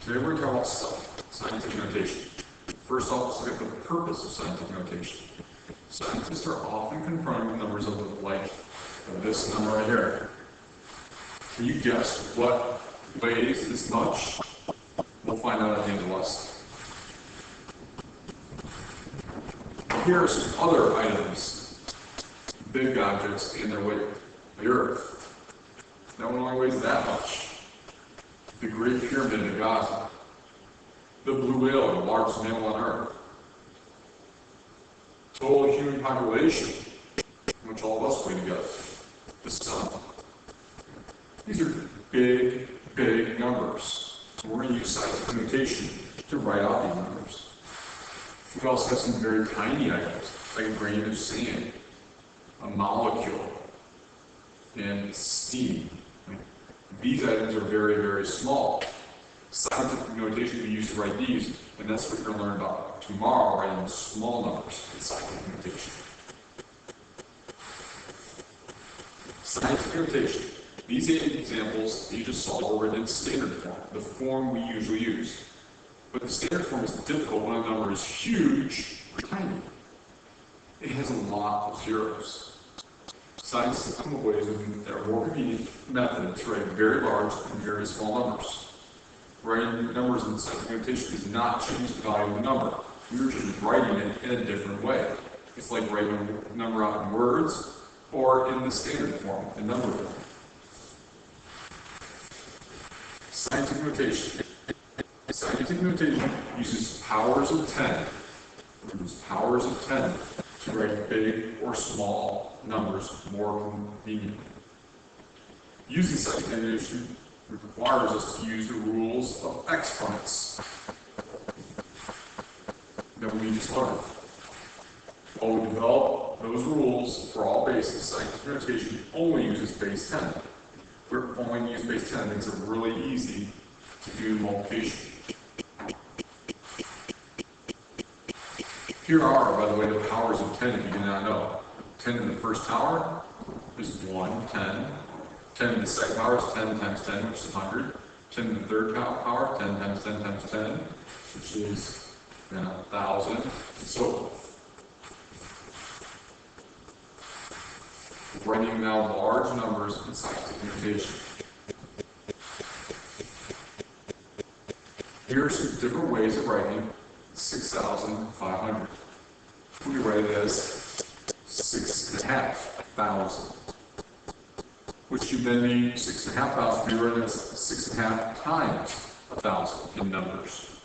Today we're going to talk about scientific notation. First off, let's look at the purpose of scientific notation. Scientists are often confronted with numbers of like this number right here. Can you guess what weighs this much? We'll find out at the end of the lesson. Here are some other items, big objects and their weight. The Earth. That one only weighs that much. The Great Pyramid in Gaza. The blue whale, the largest mammal on Earth. Total human population, which all of us weigh together. The sun. These are big, big numbers. We're going to use scientific notation to write out these numbers. We also have some very tiny items, like a grain of sand, a molecule, and steam. These items are very, very small. Scientific notation we use to write these, and that's what you're going to learn about tomorrow, writing small numbers in scientific notation. Scientific notation. These 8 examples you just saw were written in standard form, the form we usually use. But the standard form is difficult when a number is huge or tiny. It has a lot of zeros. Scientists have come up with ways that are more convenient methods to write very large and very small numbers. Writing numbers in scientific notation does not change the value of the number. You're just writing it in a different way. It's like writing a number out in words or in the standard form, in number form. Scientific notation. Scientific notation uses powers of 10. We use powers of 10 to write big or small numbers more convenient. Using scientific notation requires us to use the rules of exponents that we just learned. While we develop those rules for all bases, scientific notation only uses base 10. We're only use base 10, it makes it really easy to do multiplication. Here are, by the way, the powers of 10 if you do not know. 10 in the first power is 1, 10. 10 in the second power is 10 times 10, which is 100. 10 in the third power, 10 times 10 times 10, which is 1,000, and so forth. Writing now large numbers in scientific notation. Here are some different ways of writing 6,500. We write it as 6,500, which you then need 6,500 to be written as 6.5 times 1,000 in numbers.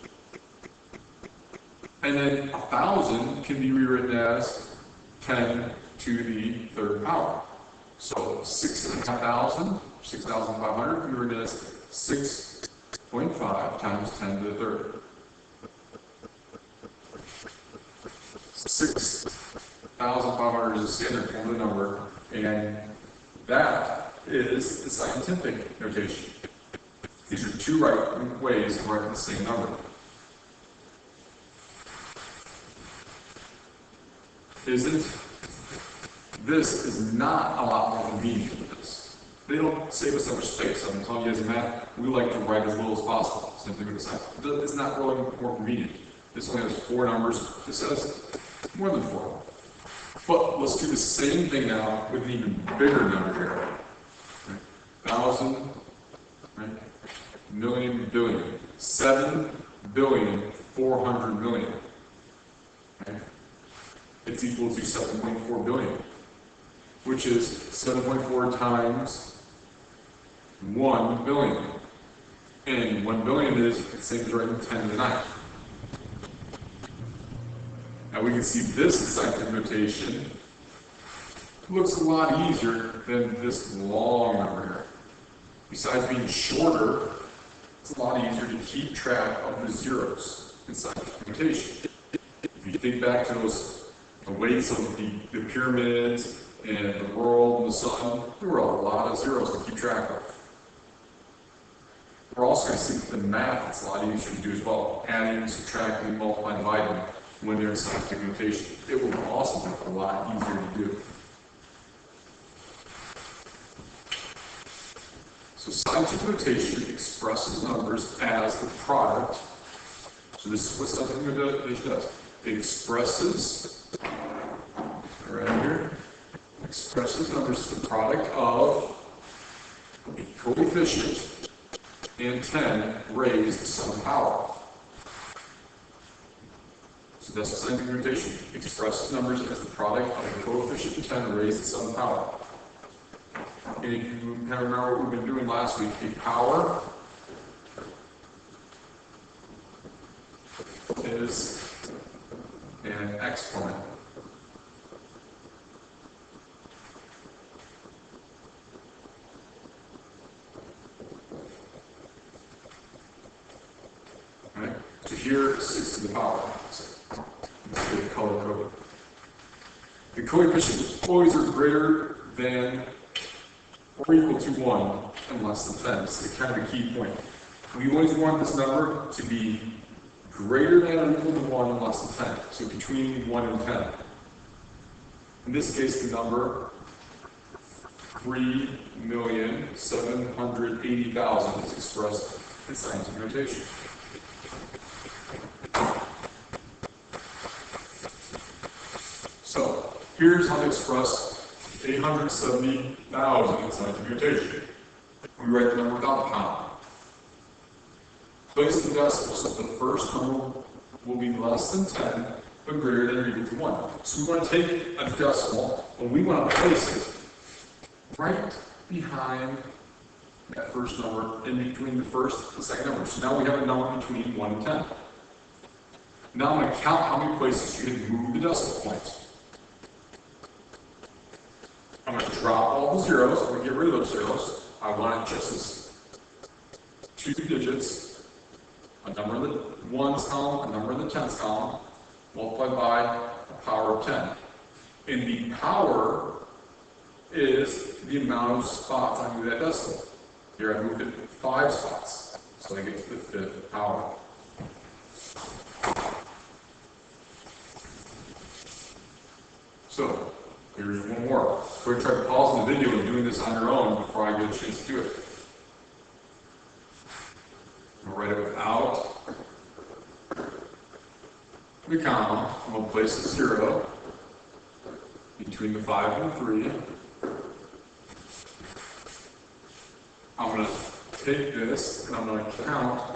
And then 1,000 can be rewritten as 10 to the third power. So 6,500, 6,500 can be written as 6.5 times 10 to the third. 6,500 is the standard form of the number, and that is the scientific notation. These are 2 right ways of writing the same number. This is not a lot more convenient than this. They don't save us so much space. I'm telling you guys in math, we like to write as little as possible. Same thing with the science. It's not really more convenient. This only has 4 numbers. This has more than 4. But let's do the same thing now with an even bigger number here. Right? 1,000, right? Million, billion. 7,400,000,000. Okay? It's equal to 7.4 billion, which is 7.4 times 1 billion. And 1 billion is the same as writing 10 to the 9th. Now we can see this in scientific notation looks a lot easier than this long number here. Besides being shorter, it's a lot easier to keep track of the zeros in scientific notation. If you think back to the weights of the pyramids and the world and the sun, there were a lot of zeros to keep track of. We're also going to see that the math is a lot easier to do as well. Adding, subtracting, multiplying, dividing when they're in scientific notation. It will also be a lot easier to do. So So scientific notation expresses numbers as the product. So this is what scientific notation does. It expresses, right here, expresses numbers as the product of a coefficient and 10 raised to some power. So that's scientific notation. Expresses numbers as the product of a coefficient and 10 raised to some power. And if you kind of remember what we've been doing last week, a power is an exponent. Right? So here, 6 to the power. Let's get color coded. The coefficients always are greater than or equal to 1 and less than 10. This is kind of a key point. We always want this number to be greater than or equal to 1 and less than 10. So between 1 and 10. In this case, the number 3,780,000 is expressed in scientific notation. So here's how to express 870,000 in scientific notation. We write the number without the pound. Place the decimal, so the first number will be less than 10, but greater than or equal to 1. So we want to take a decimal, and we want to place it right behind that first number, in between the first and the second number. So now we have a number between 1 and 10. Now I'm going to count how many places you can move the decimal point. I'm going to drop all the zeros. I'm going to get rid of those zeros. I want it just as 2 digits, a number in the ones column, a number in the tens column, multiplied by a power of 10. And the power is the amount of spots I move that decimal. Here I moved it 5 spots, so I get to the 5th power. So, here's one more. So try to pause the video and doing this on your own before I get a chance to do it. I'll write it without the comma. I'm going to place a 0 between the 5 and the 3. I'm going to take this and I'm going to count